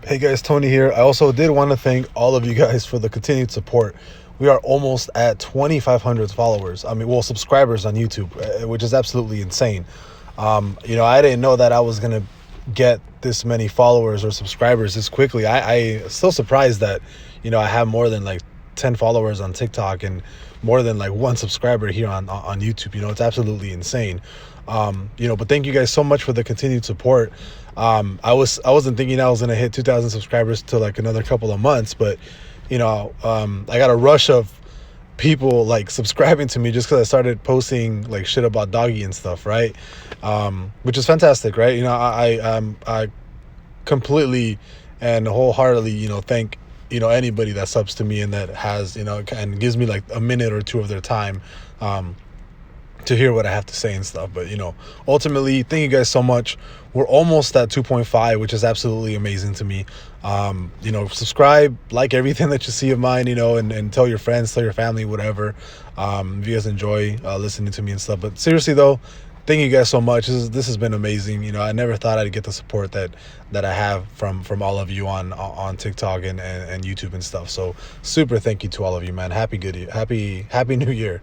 Hey guys, Tony here. I also did want to thank all of you guys for the continued support. We are almost at 2,500 followers. Subscribers on YouTube, which is absolutely insane. I didn't know that I was gonna get this many followers or subscribers this quickly. I still surprised that, I have more than like 10 followers on TikTok and more than like one subscriber here on YouTube. It's absolutely insane. But thank you guys so much for the continued support. I wasn't thinking I was gonna hit 2,000 subscribers till like another couple of months, but I got a rush of people like subscribing to me just because I started posting like shit about doggy and stuff, right? Which is fantastic, right? I completely and wholeheartedly, thank anybody that subs to me and that has and gives me like a minute or two of their time to hear what I have to say and stuff. But ultimately, thank you guys so much. We're almost at 2.5, which is absolutely amazing to me. Subscribe, like everything that you see of mine, and tell your friends, tell your family, whatever. If you guys enjoy listening to me and stuff. But seriously though, thank you guys so much. This has been amazing. I never thought I'd get the support that I have from all of you on TikTok and YouTube and stuff. So super thank you to all of you, man. Happy New Year.